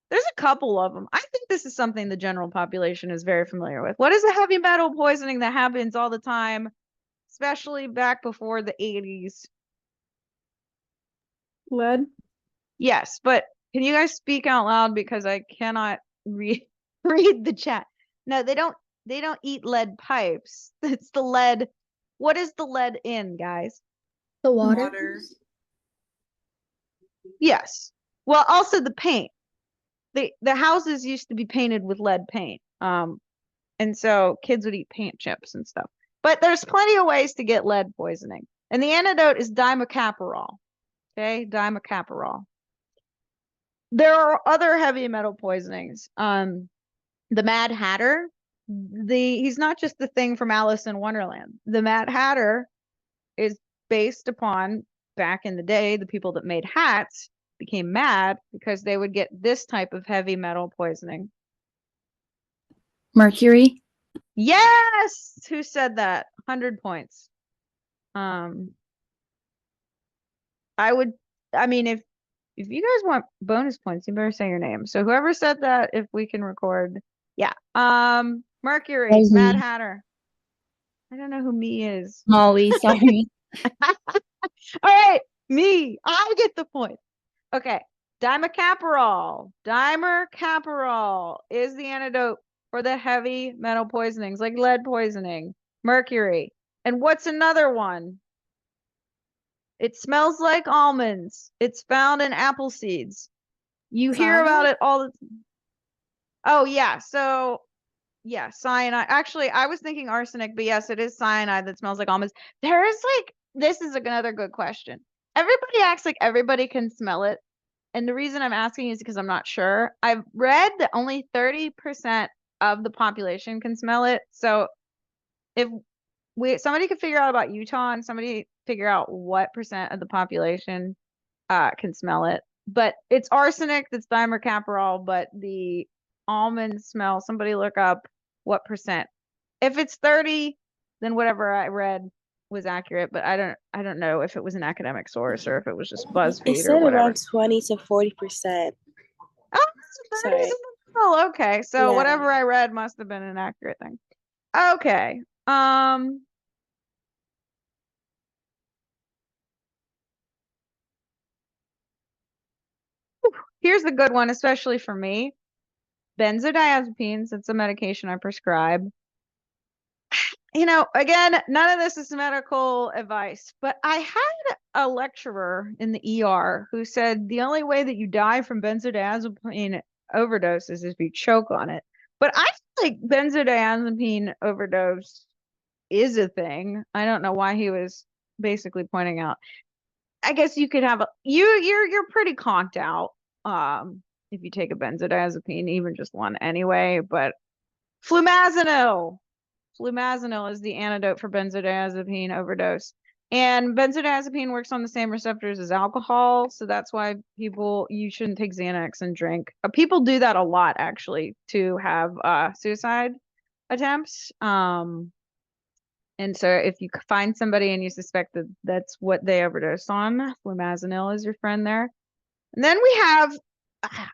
There's a couple of them. I think this is something the general population is very familiar with. What is a heavy metal poisoning that happens all the time, especially back before the 80s? Lead. Yes, but can you guys speak out loud because I cannot read read the chat. No, they don't eat lead pipes. It's the lead. What is the lead in, guys? The water. Water. Yes. Well, also the paint. The houses used to be painted with lead paint. And so kids would eat paint chips and stuff. But there's plenty of ways to get lead poisoning. And the antidote is dimercaprol. Okay, dimercaprol. There are other heavy metal poisonings. The Mad Hatter, he's not just the thing from Alice in Wonderland. The Mad Hatter is based upon, back in the day, the people that made hats became mad because they would get this type of heavy metal poisoning. Mercury. Yes! Who said that? 100 points. I mean, if you guys want bonus points, you better say your name. So whoever said that, if we can record. Yeah. Mercury, That was Mad me. Hatter. I don't know who me is. Molly, sorry. All right, me. I get the point. Okay. Dimercaprol. Dimercaprol is the antidote for the heavy metal poisonings like lead poisoning, mercury. And what's another one? It smells like almonds. It's found in apple seeds. You hear about it all the time. Oh, yeah. So, yeah, cyanide. Actually, I was thinking arsenic, but yes, it is cyanide that smells like almonds. There is this is another good question. Everybody acts like everybody can smell it. And the reason I'm asking is because I'm not sure. I've read that only 30% of the population can smell it. So if somebody could figure out about Utah and somebody figure out what percent of the population can smell it. But it's arsenic that's dimercaprol, but the almond smell, somebody look up what percent. If it's 30, then whatever I read was accurate, but I don't know if it was an academic source or if it was just It BuzzFeed or said whatever. around 20 to 40%. Oh, Sorry. oh, okay. So Yeah. whatever I read must have been an accurate thing. Okay. Here's a good one, especially for me. Benzodiazepines, it's a medication I prescribe. You know, again, none of this is medical advice, but I had a lecturer in the ER who said the only way that you die from benzodiazepine overdose is if you choke on it. But I feel like benzodiazepine overdose is a thing. I don't know why he was basically pointing out. I guess you could have you're pretty conked out if you take a benzodiazepine, even just one anyway, but flumazenil is the antidote for benzodiazepine overdose. And benzodiazepine works on the same receptors as alcohol, so that's why you shouldn't take Xanax and drink. People do that a lot actually to have suicide attempts. And so if you find somebody and you suspect that that's what they overdosed on, flumazenil is your friend there. And then we have,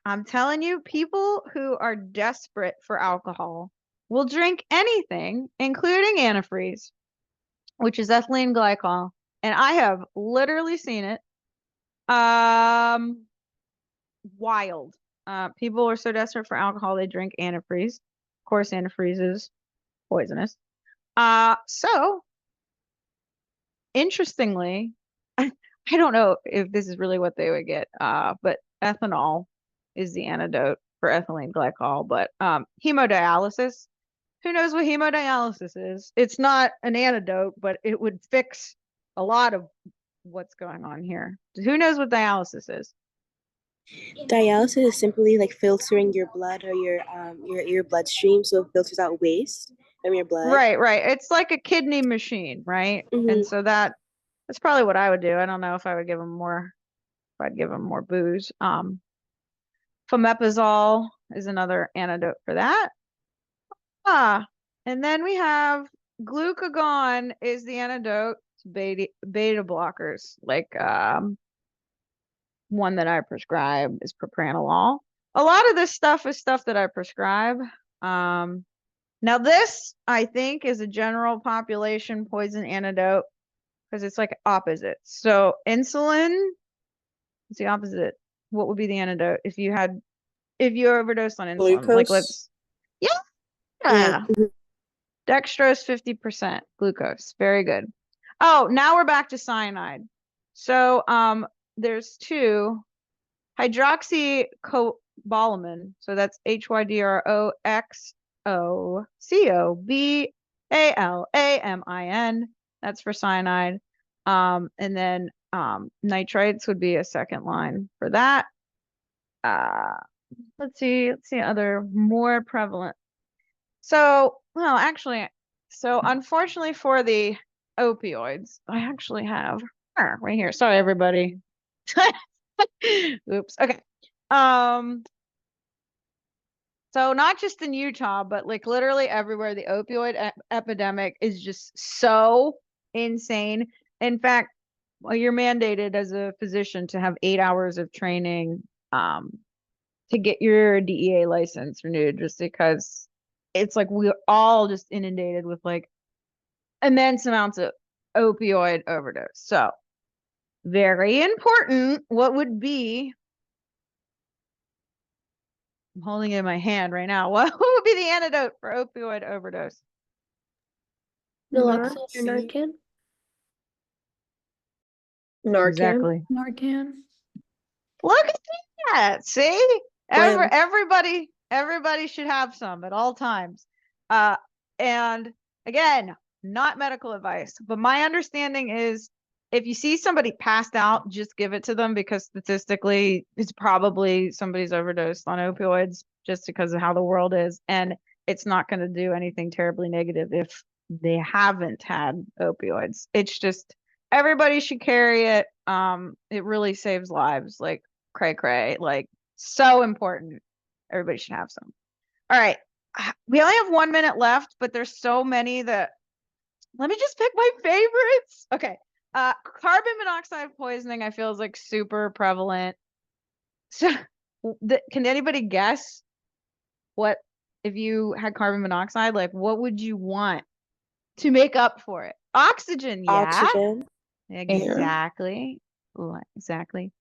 I'm telling you, people who are desperate for alcohol will drink anything, including antifreeze, which is ethylene glycol. And I have literally seen it. Wild. People are so desperate for alcohol, they drink antifreeze. Of course, antifreeze is poisonous. So interestingly, I don't know if this is really what they would get, but ethanol is the antidote for ethylene glycol. But hemodialysis, who knows what hemodialysis is? It's not an antidote, but it would fix a lot of what's going on here. Who knows what dialysis is? Dialysis is simply like filtering your blood or your bloodstream, so it filters out waste from your blood. Right. It's like a kidney machine, right? And so that's probably what I would do. I don't know if I would give them more, if I'd give them more booze. Fomepizole is another antidote for that. And then we have glucagon is the antidote to beta blockers. Like one that I prescribe is propranolol. A lot of this stuff is stuff that I prescribe. Now this, I think, is a general population poison antidote because it's like opposite. So insulin is the opposite. what would be the antidote if you overdosed on insulin? Like, Glucose? yeah. Mhm. Dextrose 50%, glucose. Very good. Oh, now we're back to cyanide. So there's two. Hydroxycobalamin. So that's HYDROXOCOBALAMIN. That's for cyanide. And then nitrites would be a second line for that. Let's see other more prevalent. So, well, actually, so unfortunately for the opioids, I actually have her right here. Sorry, everybody. Oops. Okay. So not just in Utah, but like literally everywhere, the opioid epidemic is just so insane. In fact, well, you're mandated as a physician to have 8 hours of training to get your DEA license renewed, just because it's like we're all just inundated with like immense amounts of opioid overdose. So very important. What would be, I'm holding it in my hand right now. What would be the antidote for opioid overdose? Naloxone or Narcan? Narcan. Exactly. Narcan. Look at that. See? When? Everybody should have some at all times. And again, not medical advice, but my understanding is if you see somebody passed out, just give it to them, because statistically it's probably somebody's overdosed on opioids, just because of how the world is. And it's not going to do anything terribly negative if they haven't had opioids. It's just everybody should carry it. It really saves lives. Like cray, like so important. Everybody should have some. All right. We only have 1 minute left, but there's so many that, let me just pick my favorites. Okay. Carbon monoxide poisoning, I feel, is like super prevalent. So can anybody guess what, if you had carbon monoxide, like what would you want to make up for it? Oxygen, yeah. Oxygen. Exactly. Exactly.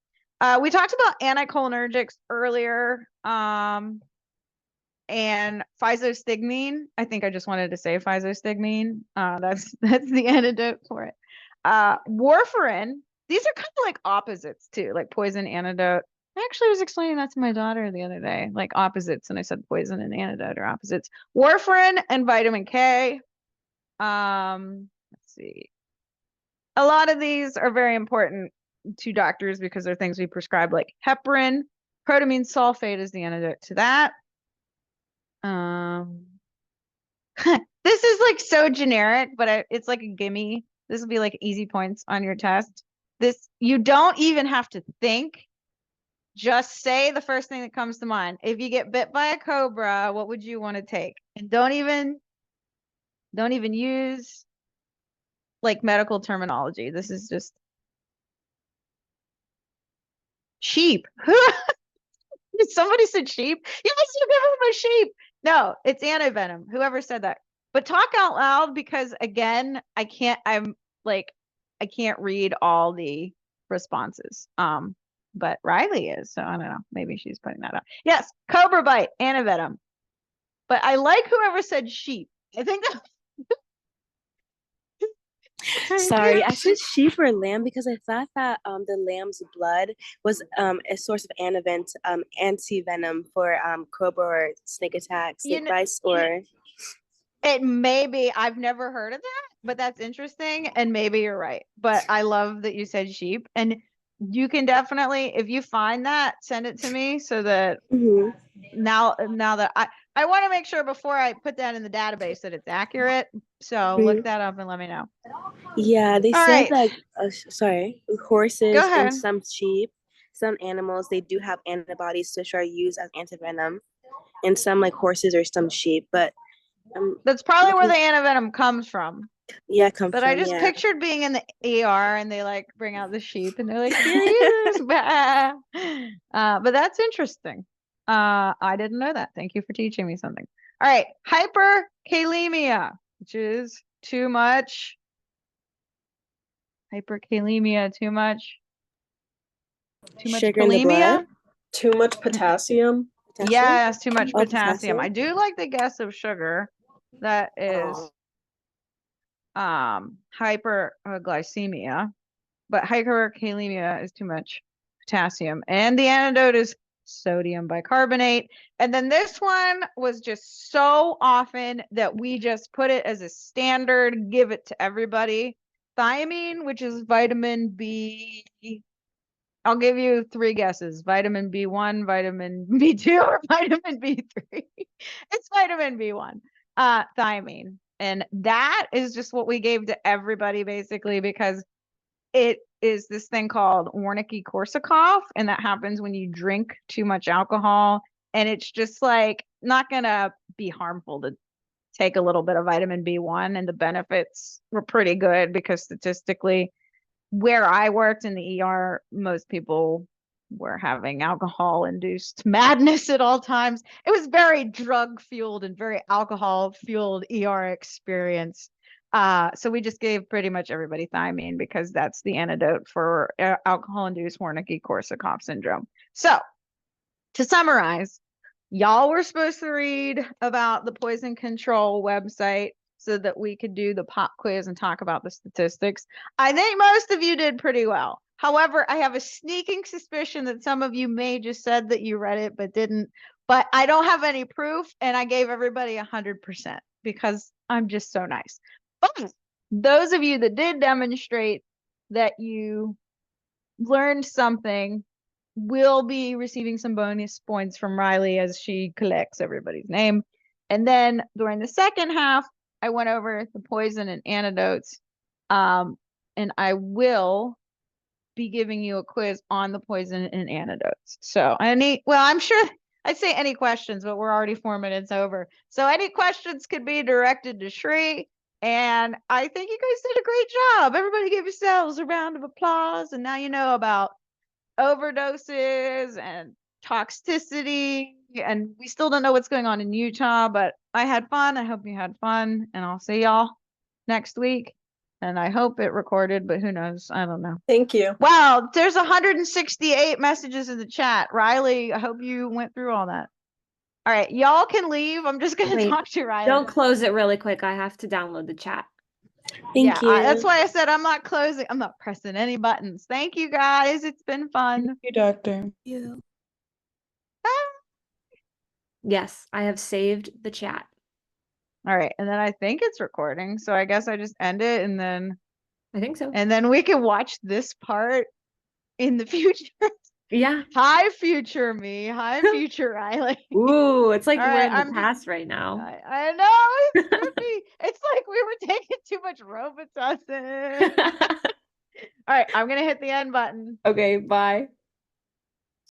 We talked about anticholinergics earlier. And physostigmine. I think I just wanted to say physostigmine. That's the antidote for it. Warfarin. These are kind of like opposites too, like poison, antidote. I actually was explaining that to my daughter the other day, like opposites, and I said poison and antidote are opposites. Warfarin and vitamin K. Let's see. A lot of these are very important to doctors because they're things we prescribe, like heparin. Protamine sulfate is the antidote to that. This is like so generic, but it's like a gimme. This will be like easy points on your test. This, you don't even have to think. Just say the first thing that comes to mind. If you get bit by a cobra, what would you want to take? And don't even use like medical terminology. This is just sheep. Somebody said sheep. Yes, you give them a sheep. No, it's antivenom. Whoever said that. But talk out loud, because again, I can't read all the responses. But Riley is, so I don't know. Maybe she's putting that up. Yes, cobra bite, antivenom. But I like whoever said sheep. I think that Sorry, I said sheep or lamb because I thought that the lamb's blood was a source of antivenom for cobra or snake attacks, snake bites, or it may be. I've never heard of that, but that's interesting, and maybe you're right. But I love that you said sheep, and you can definitely, if you find that, send it to me so that now that I want to make sure before I put that in the database that it's accurate. So look that up and let me know. Yeah, they All said right. like horses Go ahead. and some sheep, some animals, they do have antibodies which are used as antivenom, and some like horses or some sheep, but that's probably where the antivenom comes from. Yeah, but I just pictured being in the ER and they like bring out the sheep and they're like, here he is. But that's interesting. I didn't know that. Thank you for teaching me something. All right. Hyperkalemia, which is too much. Hyperkalemia, too much sugar in the kalemia. blood? Too much potassium. Yes, too much Oh, potassium. potassium? I do like the guess of sugar. That is hyperglycemia, but hyperkalemia is too much potassium. And the antidote is sodium bicarbonate. And then this one was just so often that we just put it as a standard, give it to everybody. Thiamine, which is vitamin B. I'll give you 3 guesses: vitamin B1, vitamin B2, or vitamin B3. It's vitamin B1, thiamine. And that is just what we gave to everybody basically, because it is this thing called Wernicke-Korsakoff, and that happens when you drink too much alcohol. And it's just like not gonna be harmful to take a little bit of vitamin B1, and the benefits were pretty good because statistically, where I worked in the ER, most people were having alcohol-induced madness at all times. It was very drug-fueled and very alcohol-fueled ER experience. So we just gave pretty much everybody thiamine because that's the antidote for alcohol-induced Wernicke-Korsakoff syndrome. So to summarize, y'all were supposed to read about the poison control website so that we could do the pop quiz and talk about the statistics. I think most of you did pretty well. However, I have a sneaking suspicion that some of you may just said that you read it but didn't. But I don't have any proof, and I gave everybody 100% because I'm just so nice. But those of you that did demonstrate that you learned something will be receiving some bonus points from Riley as she collects everybody's name. And then during the second half, I went over the poison and antidotes. And I will be giving you a quiz on the poison and antidotes. So I'm sure I'd say any questions, but we're already 4 minutes over. So any questions could be directed to Shri. And I think you guys did a great job. Everybody give yourselves a round of applause. And now you know about overdoses and toxicity, and we still don't know what's going on in Utah, but I had fun. I hope you had fun, and I'll see y'all next week. And I hope it recorded, but who knows? I don't know. Thank you. Wow, there's 168 messages in the chat. Riley, I hope you went through all that. All right, y'all can leave. I'm just gonna Wait, talk to Riley. Don't close it really quick. I have to download the chat. Thank you. That's why I said I'm not closing. I'm not pressing any buttons. Thank you guys. It's been fun. Thank you, doctor. You. Yes, I have saved the chat. All right, and then I think it's recording, so I guess I just end it, and then I think so. and then we can watch this part in the future. Yeah. Hi, future me. Hi, future Riley. Ooh, it's like All we're right, in the I'm just- past right now. I know, it's trippy. It's like we were taking too much Robitussin. All right, I'm gonna hit the end button. Okay, bye.